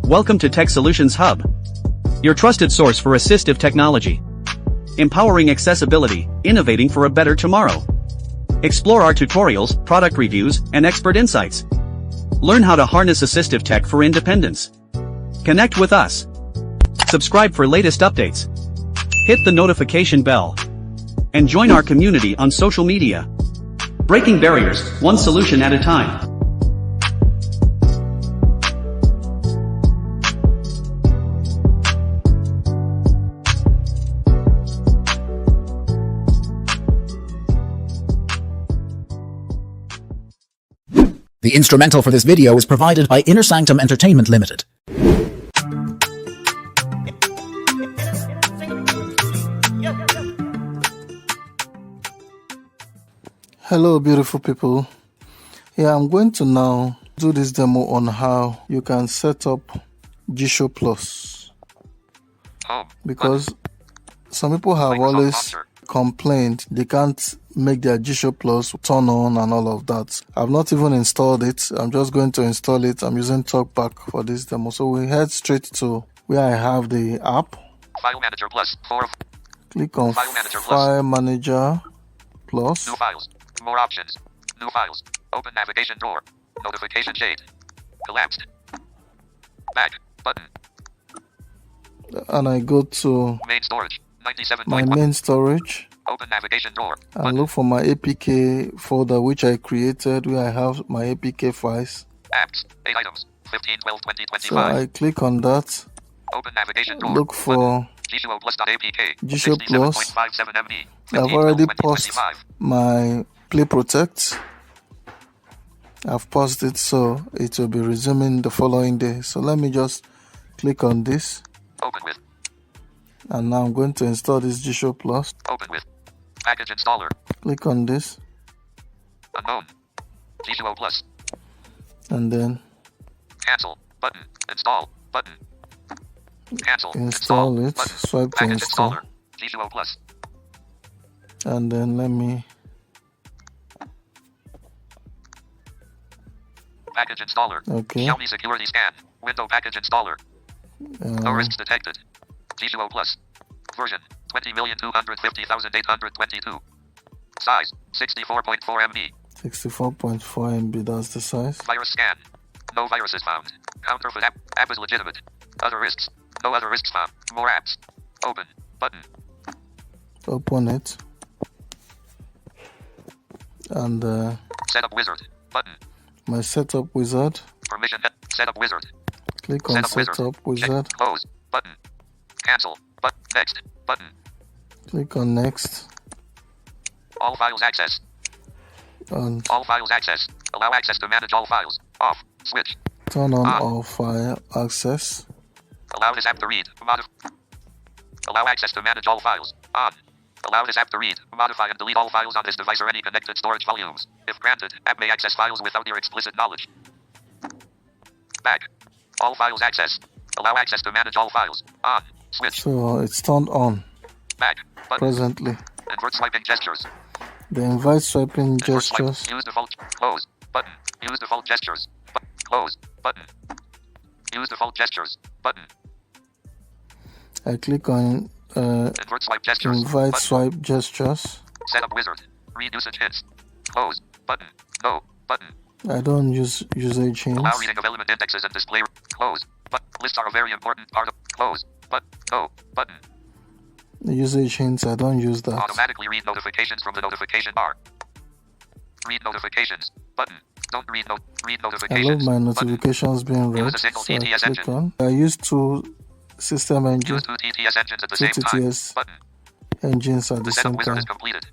Welcome to Tech Solutions Hub, your trusted source for assistive technology. Empowering accessibility, innovating for a better tomorrow. Explore our tutorials, product reviews, and expert insights. Learn how to harness assistive tech for independence. Connect with us. Subscribe for latest updates. Hit the notification bell. And join our community on social media. Breaking barriers, one solution at a time. The instrumental for this video is provided by InnerSanctum Entertainment Ltd. Hello beautiful people. I'm going to now do this demo on how you can set up Jishuo Plus, because some people have always complained they can't make their Jishuo Plus turn on and all of that. I've not even installed it. I'm just going to install it. I'm using TalkBack for this demo. So we head straight to where I have the app. File Manager Plus. Click on File Manager Plus. New files. More options. New files. Open navigation drawer. Notification shade. Collapsed. Back button. And I go to main storage. 97.1. my main storage. Open navigation drawer. And look for my APK folder which I created, where I have my APK files. Apps. 8 items. 15/12/2025. So I click on that. Open navigation drawer. Look for Jishuo Plus.apk. Jishuo Plus. 67.57 MB. I've already paused my Play Protect. I've paused it, so it will be resuming the following day. So let me just click on this. Open with. And now I'm going to install this Jishuo Plus. Open with. Package installer. Click on this. Unknown. Jishuo Plus. And then Cancel. Button. Install. Button. Cancel. Install it. Button. Swipe to Package install. installer. Jishuo Plus. And then let me. Package installer. Okay. Xiaomi security scan. Window package installer. No risks detected. Jishuo Plus. Version 20,250,822. Size 64.4 MB. 64.4 MB, that's the size. Virus scan. No viruses found. Counterfeit app. App is legitimate. Other risks. No other risks found. More apps. Open. Button. Open it. And Setup wizard. Button. my setup wizard. Permission. Setup wizard. Click on setup wizard. Close. Button. Cancel. Next. Button. Click on next. All files access. And all files access. Allow access to manage all files. Off. Switch. Turn on all file access. Allow this app to read. Allow access to manage all files. On. Allow this app to read, modify and delete all files on this device or any connected storage volumes. If granted, app may access files without your explicit knowledge. Back. All files access. Allow access to manage all files. On. Switch. So it's turned on. Back. Button. Presently. Invert swiping gestures. The invite swiping gestures. Use default. Close. Button. Use default gestures. Close. Button. Use default gestures. Button. I click on invert swipe gestures. Invite button. swipe gestures. Setup wizard. Read usage hints. Close. Button. No. Button. I don't use usage hints. Allow reading of element indexes and display. Close. But lists are a very important part of. Close. But no. Button. The usage hints, I don't use that. Automatically read notifications from the notification bar. Read notifications. Button. Don't read notifications. I love my notifications being read. So I click on. I use two system engines. Use two TTS engines at the same time. Button. Engines at the same setup wizard time. is completed.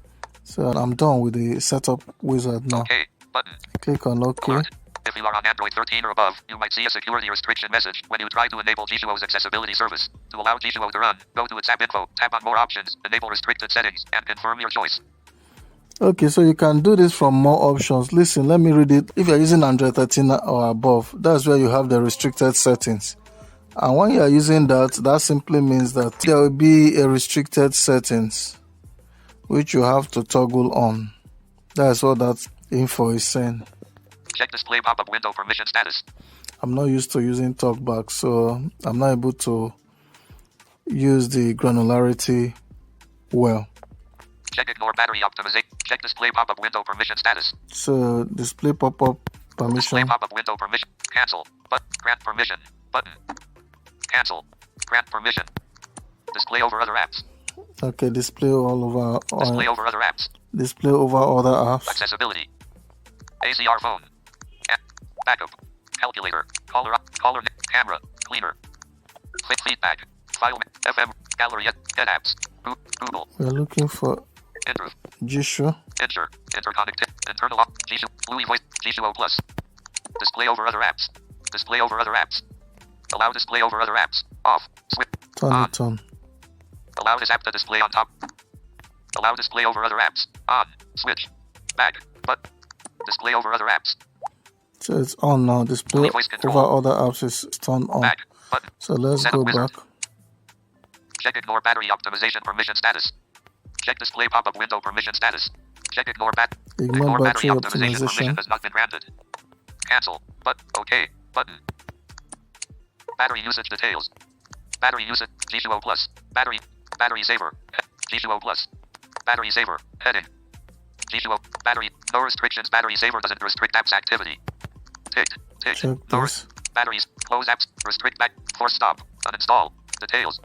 So I'm done with the setup wizard now. Okay. Button. Click on OK. Alert. If you are on Android 13 or above, you might see a security restriction message when you try to enable Jishuo's accessibility service. To allow Jishuo to run, go to its app info, tap on more options, enable restricted settings, and confirm your choice. Okay, so you can do this from more options. Listen, let me read it. If you're using Android 13 or above, that's where you have the restricted settings. And when you are using that, that simply means that there will be a restricted settings, which you have to toggle on. That's what that info is saying. Check display pop-up window permission status. I'm not used to using talkback, so I'm not able to use the granularity well. Check ignore battery optimization. Check display pop-up window permission status. So display pop-up Display permission. pop-up window permission. Cancel. But grant permission. Button. Cancel. Grant permission. Display over other apps. Okay, display all over. Display over other apps. Display over other apps. Accessibility. ACR phone. Backup. Calculator. Caller up. Caller. Camera. Cleaner. Quick feedback. File. FM. Gallery. Head apps. Google. We're looking for Improve. Jishuo. Enter. Interconnect. Internal lock. Jishuo. Louis voice. Jishuo plus. Display over other apps. Display over other apps. Allow display over other apps. Off. Switch. Turn On. it on. Allow this app to display on top. Allow display over other apps. On. Switch. Back. But. Display over other apps. So it's on now. Display Voice control. over other apps is turned on. Back. Button. So let's Set go up wizard. back. Check ignore battery optimization permission status. Check display pop-up window permission status. Check ignore Ignore battery permission optimization. has not been granted. Cancel. But OK. Button. Battery usage details. Battery usage. Jishuo plus. Battery saver. Jishuo plus. Battery saver. Heading. Jishuo. Battery. No restrictions. Battery saver doesn't restrict apps activity. Ticked. Check No this. batteries. Close apps. Restrict back. Force stop. Uninstall. Details.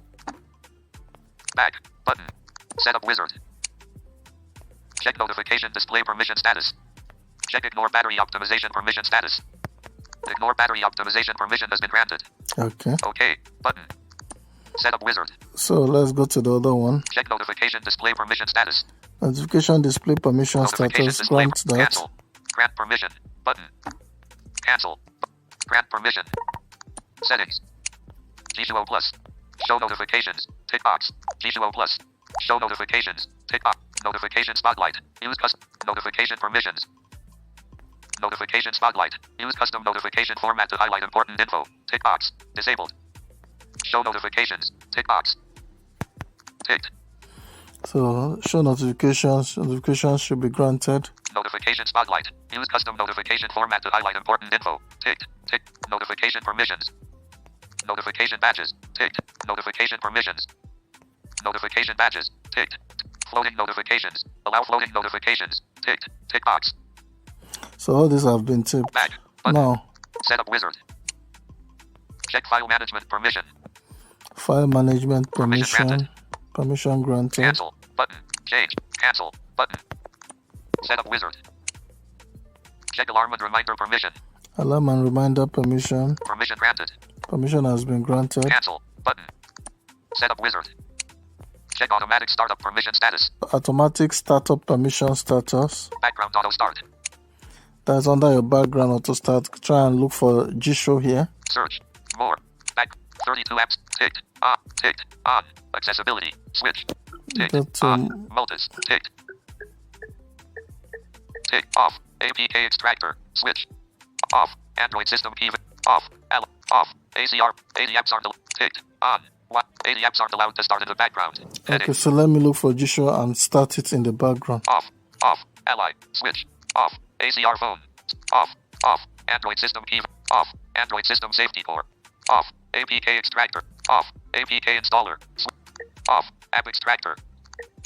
Back. Button. Setup wizard. Check notification display permission status. Check ignore battery optimization permission status. Ignore battery optimization permission has been granted. Okay. OK. Button. Setup wizard. So let's go to the other one. Check notification display permission status. Notification display permission Notification status. display. Grant that. Cancel. Grant permission. Button. Cancel. Grant permission. Settings. Jishuo plus. Show notifications. Tick box. Jishuo plus. Show notifications. Tick box. Notification spotlight. Use custom notification permissions. Notification spotlight. Use custom notification format to highlight important info. Tick box. Disabled. Show notifications. Tick box. Ticked. So show notifications. Notifications should be granted. Notification spotlight. Use custom notification format to highlight important info. Ticked. Tick. Notification permissions. Notification badges. Ticked. Notification permissions. Notification badges. Ticked. Floating notifications. Allow floating notifications. Ticked. Tick box. So all these have been ticked. Back. Button. Now, Setup wizard. Check file management permission. file management Permission permission. granted. Permission granted. Cancel. Button. Change. Cancel. Button. Setup wizard. Check alarm and reminder permission. Alarm and reminder permission. Permission granted. Permission has been granted. Cancel. Button. Setup wizard. Check automatic startup permission status. Automatic startup permission status. Background auto start. That's under your background auto start. Try and look for Jishuo here. Search. More. Back. 32 apps. Ticked. On. Ticked. On. Accessibility. Switch. Ticked. Go to- On. Multis. Ticked. Tick. Off. APK extractor. Switch. Off. Android system key. Off. Off. ACR. 80 apps aren't ticked. On. What? 80 apps aren't allowed to start in the background. Heading. Okay, so let me look for Jishuo and start it in the background. Off. Off. Ally. Switch. Off. ACR phone. Off. Off. Android system key. Off. Android system safety core. Off. APK extractor. Off. APK installer. Off. App extractor.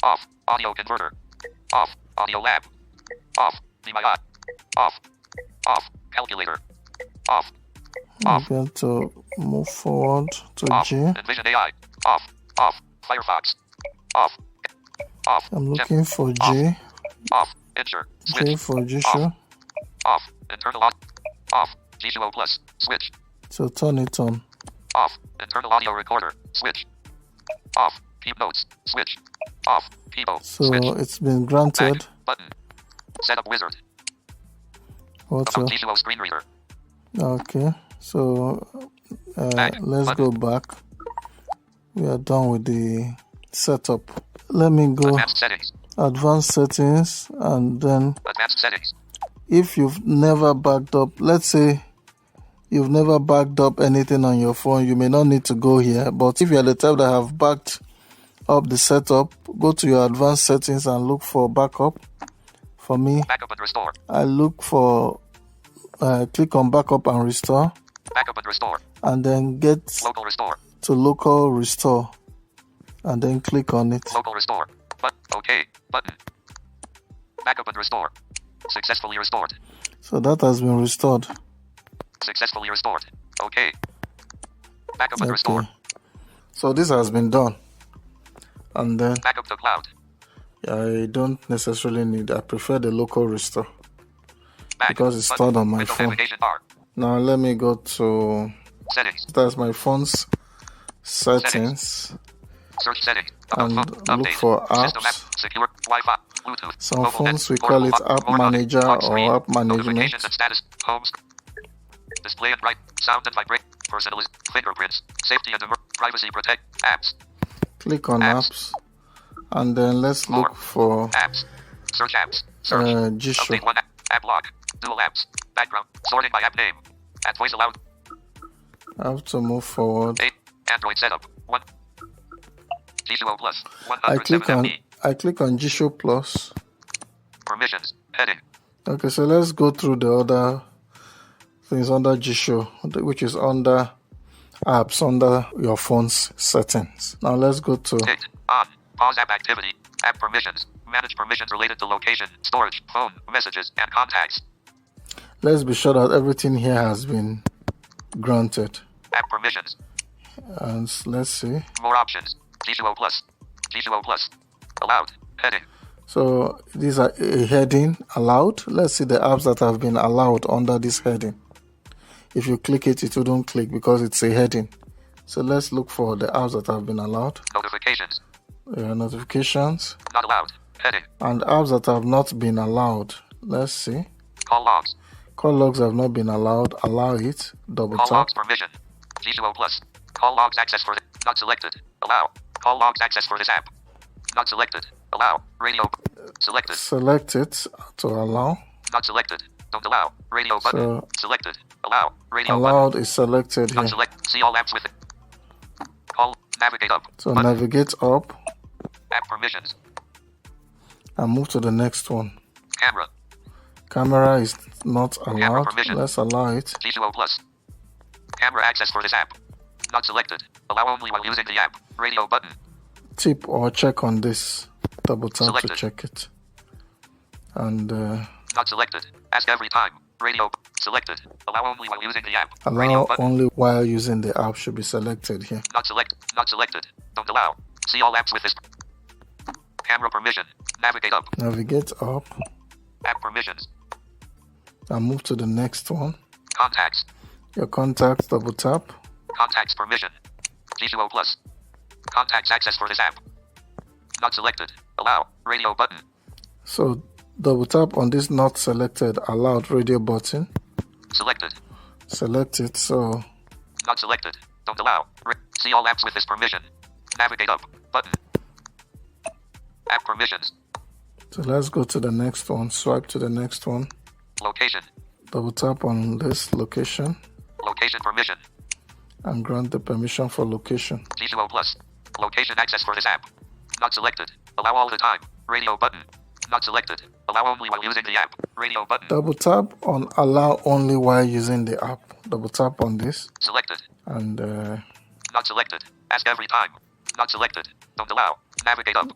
Off. Audio converter. Off. Audio lab. Off. DMI. Off. Off. Calculator. Off. Off. I'm going to move forward to Off. J. Envision AI. Off. Off. Firefox. Off. Off. I'm looking for J. Off. Enter. J Switch. for Jishuo. Off. Internal audio. Off. Jishuo plus. Switch. So turn it on. Off. Internal audio recorder. Switch. Off. Keep notes. Switch. Off. Keepo. So Switch. it's been granted. Back. Button. Setup wizard. What About else? Jishuo screen reader. Okay, so Back. let's Button. go back. We are done with the setup. Let me go Advanced settings. advanced settings, and then Advanced settings. if you've never backed up, let's say you've never backed up anything on your phone, you may not need to go here. But if you're the type that have backed up the setup, go to your advanced settings and look for backup. For me, Backup and restore. I look for click on backup and restore. Backup and restore. and then get Local restore. to local restore and then click on it. Local restore. But OK. Button. Backup and restore. Successfully restored. So that has been restored. Successfully restored. OK. Backup and restore. So this has been done. And then Backup to cloud. I don't necessarily need, I prefer the local restore Back. because it's Button. stored on my Window phone. navigation bar. Now let me go to, Settings. that's my phone's settings Search settings. and Phone. look Update. for System app. apps. Secure. Wi-Fi. Bluetooth. Some Mobile phones net, we call it portable, app more button, manager lock screen, or app management. notifications and status. Homes. Display and write. Sound and vibrate. Personalized. Fingerprints. Safety and privacy protect. Apps. Click on apps and then let's More. look for Apps. Search apps. Search. Jishuo. Update one app. App log. Dual apps. Background. Sorting by app name. Add voice allowed. I have to move forward. 8. Android setup. 1. Jishuo Plus. I 107 click on Jishuo Plus. Permissions. Heading. Okay, so let's go through the other things under Jishuo, which is under apps under your phone's settings. Now let's go to Ticked. On. Pause app activity. App permissions. Manage permissions related to location, storage, phone, messages, and contacts. let's be sure that everything here has been granted. App permissions. And let's see. More options. Jishuo Plus. Jishuo Plus. Allowed. Heading. So these are a heading allowed. Let's see the apps that have been allowed under this heading. If you click it, it wouldn't click because it's a heading. So let's look for the apps that have been allowed. Notifications. Notifications. Not allowed. Heading. And apps that have not been allowed. Let's see. Call logs. Call logs have not been allowed. Allow it. Double Call tap. logs permission. Jishuo Plus. Call logs access for not selected. Allow. Call logs access for this app. Not selected. Allow. Radio. Selected. Select it to allow. Not selected. Don't allow. Radio button. So Selected. Allow. Radio allowed is selected button. Not here. select. See all apps with it. Call. Navigate up. So button. navigate up App permissions. and move to the next one. Camera. Camera is not Camera allowed. permission. Let's allow it. Jishuo Plus. Camera access for this app. Not selected. Allow only while using the app. Radio button. Tip or check on this. Double tap Selected. to check it. And Not selected. Ask every time. Radio. Selected. Allow only while using the app. allow Radio button. only while using the app should be selected here. Not select. Not selected. Don't allow. See all apps with this. Camera permission. Navigate up. Navigate up App permissions. and move to the next one. Contacts. Your contacts, double tap. Contacts permission. Jishuo Plus. Contacts access for this app. Not selected. Allow. Radio button. So double tap on this not selected allowed radio button. Selected. Select it. So Not selected. Don't allow. See all apps with this permission. Navigate up. Button. App permissions. let's go to the next one. Swipe to the next one. Location. Double tap on this location Location permission. and grant the permission for location. Jishuo Plus. Location access for this app. Not selected. Allow all the time. Radio button. Not selected. Allow only while using the app. Radio button. Double tap on allow only while using the app. Double tap on this Selected. and Not selected. Ask every time. Not selected. Don't allow. Navigate up.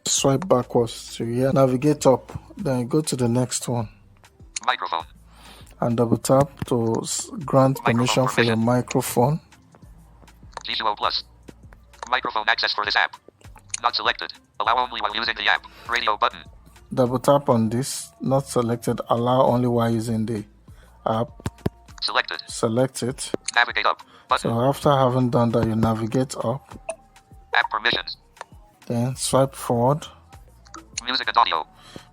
swipe backwards to here. Navigate up. Then go to the next one Microphone. and double tap to grant permission for your microphone. Jishuo Plus. Microphone access for this app. Not selected. Allow only while using the app. Radio button. Double tap on this. Not selected. Allow only while using the app. Selected. Select it. Navigate up. Button. So after having done that, you navigate up. App permissions. Then swipe forward. Music and audio.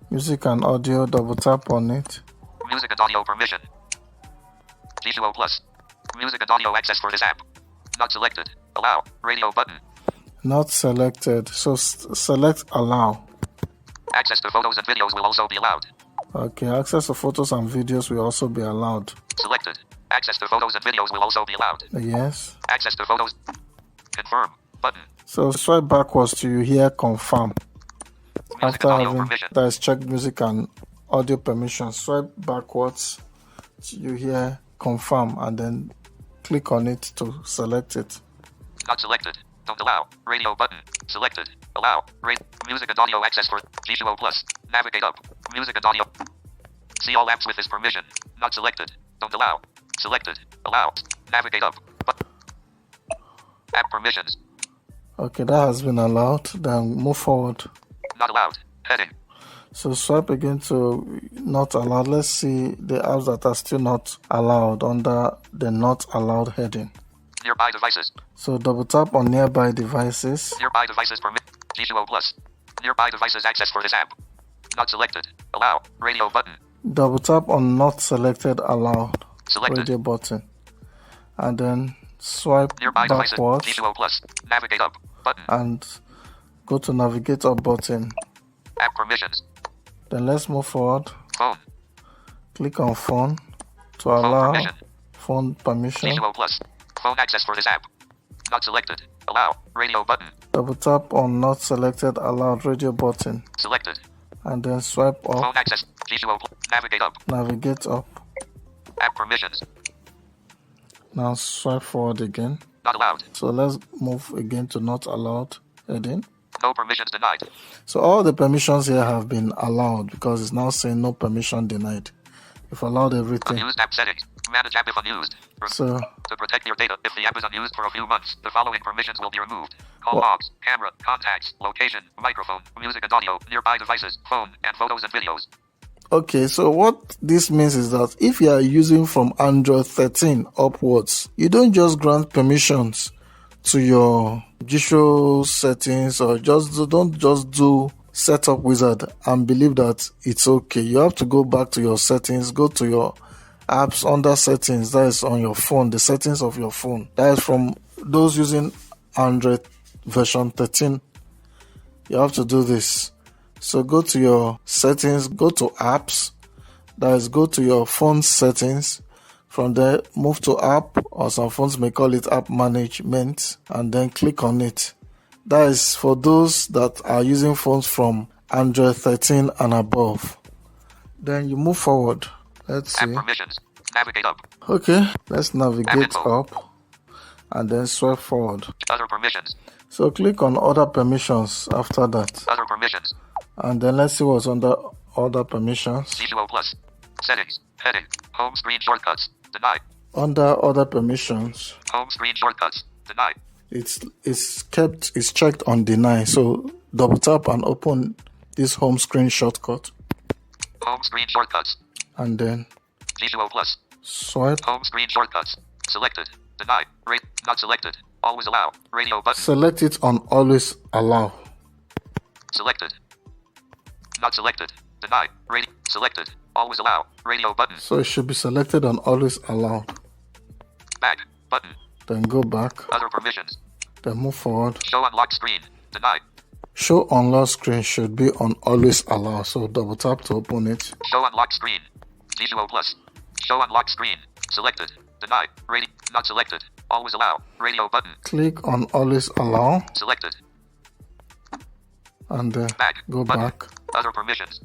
Music and audio. Double tap on it. Music and audio permission. Jishuo Plus. Music and audio access for this app. Not selected. Allow. Radio button. Not selected. So select allow. Access to photos and videos will also be allowed. Okay, access to photos and videos will also be allowed. Selected. Access to photos and videos will also be allowed. Yes. Access to photos. Confirm. Button. So swipe backwards to you here confirm. Music After and audio having permission. that is checked music and audio permission, swipe backwards to you here confirm and then click on it to select it. Not selected. Don't allow. Radio button. Selected. Allow. Music and audio access for Jishuo Plus. Navigate up. Music and audio. See all apps with this permission. Not selected. Don't allow. Selected. Allow. Navigate up. App permissions. Okay, that has been allowed. Then move forward. Not allowed. Heading. So swipe again to not allowed. Let's see the apps that are still not allowed under the not allowed heading. Nearby devices. So double tap on nearby devices. Nearby devices permit. Jishuo Plus. Nearby devices access for this app. Not selected. Allow. Radio button. Double tap on not selected allowed. Selected. Radio button. And then swipe Nearby backwards. devices. Jishuo Plus. Navigate up. Button. And go to navigate up button. App permissions. Then let's move forward. Phone. Click on phone to allow permission. phone permission. Jishuo Plus. Phone access for this app. Not selected. Allow. Radio button. Double tap on not selected allowed radio button. Selected. And then swipe up. Phone access. Jishuo Plus. Navigate up. Navigate up. App permissions. Now swipe forward again. Not allowed. So let's move again to not allowed heading. No permissions denied. So all the permissions here have been allowed because it's now saying no permission denied. You've allowed everything. Unused app settings. Manage app if unused. So To protect your data, if the app is unused for a few months, the following permissions will be removed. Call What? logs, camera, contacts, location, microphone, music and audio, nearby devices, phone, and photos and videos. okay, so what this means is that if you are using from Android 13 upwards, you don't just grant permissions to your Jishuo settings or don't just do setup wizard and believe that it's okay. You have to go back to your settings, go to your apps under settings, that is on your phone, the settings of your phone. That is from those using Android version 13. You have to do this. So go to your settings, go to apps, that is go to your phone settings. From there, move to app, or some phones may call it app management, and then click on it. That is for those that are using phones from Android 13 and above. Then you move forward. Let's App see. permissions. Navigate up. Okay, let's navigate info. up and then swipe forward. Other permissions. So click on other permissions after that. Other permissions. And then let's see what's under other permissions. Jishuo Plus. Settings. Heading. Home screen shortcuts. Denied. Under other permissions, Home screen shortcuts. Denied. it's checked on deny. So double tap and open this home screen shortcut Home screen shortcuts. and then Jishuo Plus. swipe. Home screen shortcuts. Selected. Denied. Not selected. Always allow. Radio button. Select it on always allow. Selected. Not selected. Denied. Selected. Always allow. Radio button. So it should be selected on always allow. Back. Button. Then go back. Other permissions. Then move forward. Show unlocked screen. Denied. Show unlock screen should be on always allow. So double tap to open it. Show unlocked screen. Jishuo Plus. Show unlocked screen. Selected. Denied. Not selected. Always allow. Radio button. Click on always allow Selected. and Back. go Button. back. Other permissions.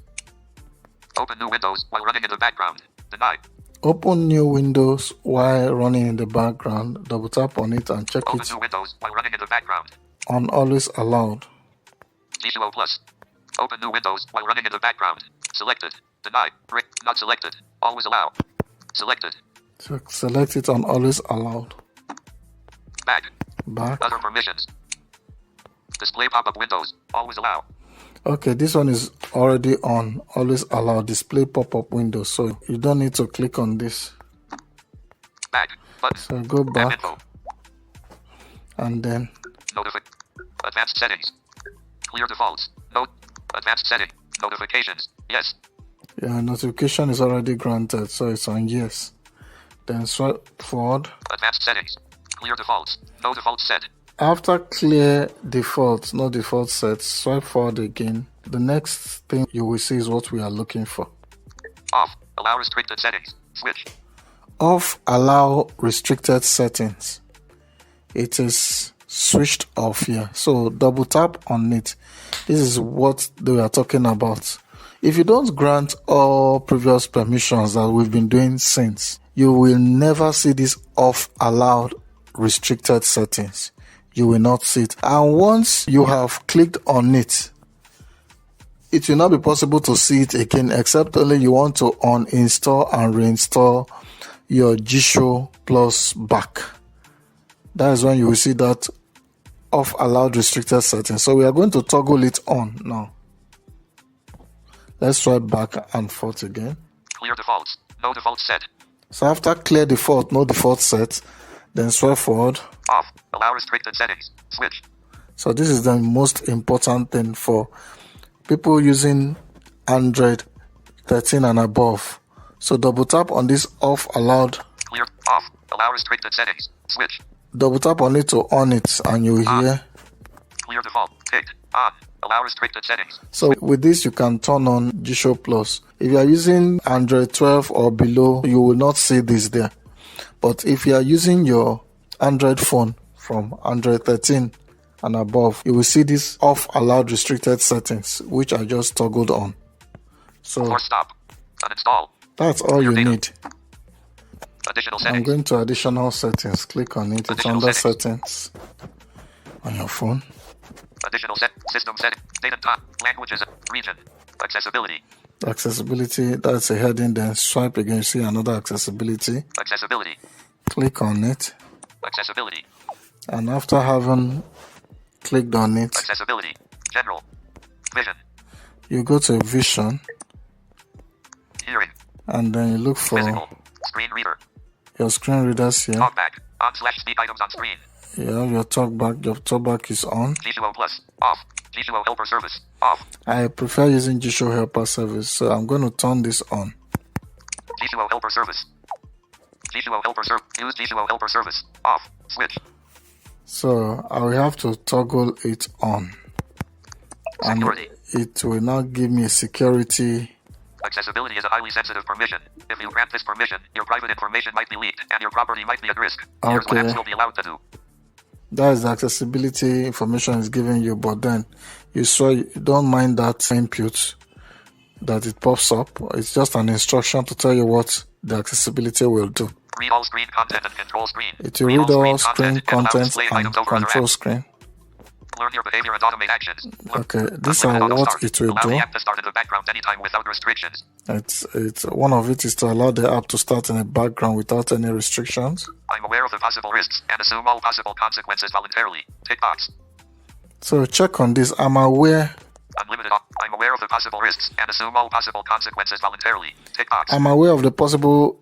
Open new windows while running in the background. Denied. Open new windows while running in the background. Double tap on it and check Open it new windows while running in the background. on always allowed. Jishuo Plus. Open new windows while running in the background. Selected. Denied. Not selected. Always allow. Selected. So select it on always allowed. Back. Back. Other permissions. Display pop-up windows. Always allow. Okay, this one is already on always allow display pop-up window, so you don't need to click on this. Back. Button. So go App back info. and then Advanced settings. Clear defaults. Note. Advanced setting. Notifications. Yes. yeah, notification is already granted, so it's on yes. Then swipe forward. Advanced settings. Clear defaults. No defaults set. After clear defaults, no default set, swipe forward again. The next thing you will see is what we are looking for. Off. Allow restricted settings. Switch. Off allow restricted settings. It is switched off here. So double tap on it. This is what they are talking about. If you don't grant all previous permissions that we've been doing since, you will never see this off allowed restricted settings. You will not see it. And once you have clicked on it, it will not be possible to see it again, except only you want to uninstall and reinstall your Jishuo Plus back. That is when you will see that off allowed restricted settings. So we are going to toggle it on now. Let's try back and forth again. Clear defaults. No default set. So after clear default, no default set, then swipe forward. Off. Allow restricted settings. Switch. So this is the most important thing for people using Android 13 and above. So double tap on this off allowed. Clear. Off. Allow restricted settings. Switch. Double tap on it to on it and you will hear. Clear default. Ticked. On. Allow restricted settings. So with this you can turn on Jishuo Plus. If you are using Android 12 or below, you will not see this there. But if you are using your Android phone from Android 13 and above, you will see this off allowed restricted settings, which I just toggled on. So Force stop. Uninstall. that's all you need. Additional I'm settings. going to additional settings. Click on it. It's Additional under settings. settings on your phone. Additional system setting. Date and time. Languages. Region. Accessibility. Accessibility, that's a heading. Then swipe again, you see another accessibility. Accessibility. Click on it. Accessibility. And after having clicked on it, Accessibility. General. Vision. you go to vision Hearing. and then you look for Physical. Screen reader. your screen readers here. Talkback. On/speak items on screen. You have your talkback. Your talkback is on. Jishuo Plus. Off. Jishuo Helper Service. Off. I prefer using Jishuo Helper Service, so I'm going to turn this on. Jishuo Helper Service. Jishuo Helper Service. Use Jishuo Helper Service. Off. Switch. So I will have to toggle it on. And Security. it will now give me a security. Accessibility is a highly sensitive permission. If you grant this permission, your private information might be leaked and your property might be at risk. Here's what Okay. apps will be allowed to do. That is the accessibility information is giving you, but then you don't mind that input that it pops up. It's just an instruction to tell you what the accessibility will do. Read all screen content and control screen. It will read all screen and allow content display and items over other control apps. screen. Learn your behavior and automate actions. Okay, these Unlimited are auto what start. it will Allow do. the app to start in the background anytime without restrictions. It's one of it is to allow the app to start in the background without any restrictions. I'm aware of the possible risks and assume all possible consequences voluntarily. Tick box. So check on this. I'm aware I'm aware of the possible risks and assume all possible consequences voluntarily. Tick box. of the possible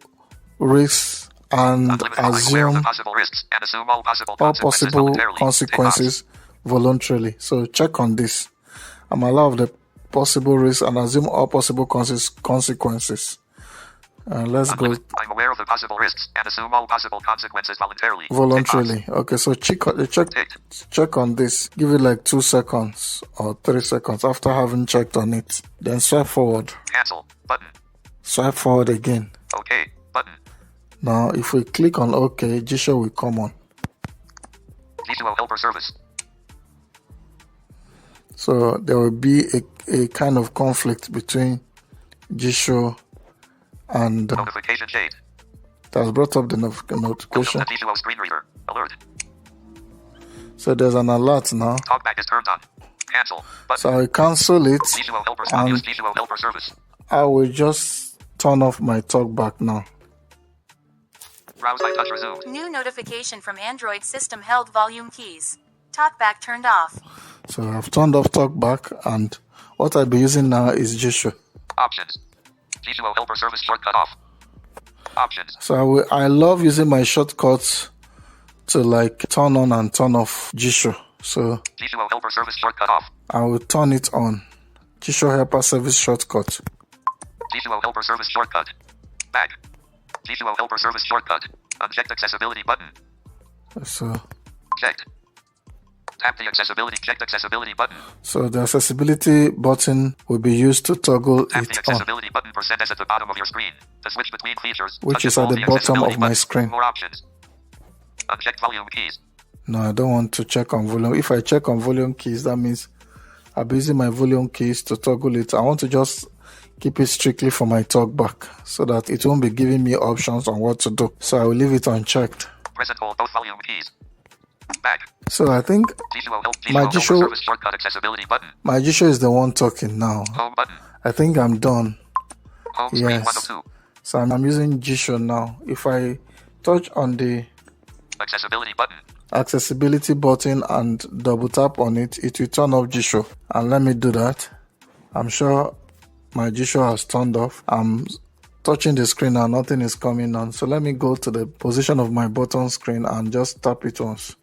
risks and I'm aware of assume the possible risks and assume all possible all consequences possible voluntarily. Tick box. consequences voluntarily. So check on this. I'm aware of the possible risks and assume all possible consequences. Let's go I'm aware of the possible risks and assume all possible consequences voluntarily. voluntarily. Tick box. Okay, so check on this. Give it like 2 seconds or 3 seconds after having checked on it. Then swipe forward. Cancel. Button. Swipe forward again. OK. Button. Now, if we click on OK, Jishuo will come on. Jishuo Helper Service. So there will be a kind of conflict between Jishuo and Notification shade. that's brought up the Welcome notification. to Jishuo screen reader. Alert. So there's an alert now. Talkback is turned on. Cancel. Button. So I will cancel it. Jishuo Helper and Use Jishuo Helper Service. I will just turn off my talkback now. Browse by touch resumed. New notification from Android system held volume keys. Talkback turned off. So I've turned off talkback, and what I'll be using now is Jishuo. Options. Jishuo Helper Service shortcut off. Options. So I love using my shortcuts to like turn on and turn off Jishuo. So Jishuo Helper Service shortcut off. I will turn it on. Jishuo Helper Service shortcut. Jishuo Helper Service shortcut. Back. Jishuo Helper Service shortcut. Unchecked accessibility button. So Checked. Tap the accessibility. Checked accessibility button. So the accessibility button will be used to toggle Tap the it on, accessibility button % at the bottom of your screen. To switch between features, which touch is and at hold the bottom accessibility of my button. screen. More options. Unchecked volume keys. No, I don't want to check on volume. If I check on volume keys, that means I'll be using my volume keys to toggle it. I want to just keep it strictly for my talkback so that it won't be giving me options on what to do. So I will leave it unchecked. Press and hold both volume keys. Back. So I think my Jishuo is the one talking now. Home button. I think I'm done. Home screen Yes. 102. So I'm using Jishuo now. If I touch on the accessibility button and double tap on it, it will turn off Jishuo. And let me do that. I'm sure my Jishuo has turned off. I'm touching the screen and nothing is coming on. So let me go to the position of my button screen and just tap it once.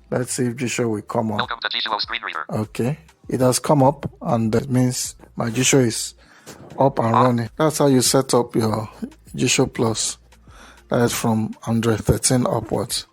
Let's see if Jishuo will come on. Welcome to Jishuo screen reader. Okay, it has come up, and that means my Jishuo is up and running. That's how you set up your Jishuo Plus. That is from Android 13 upwards.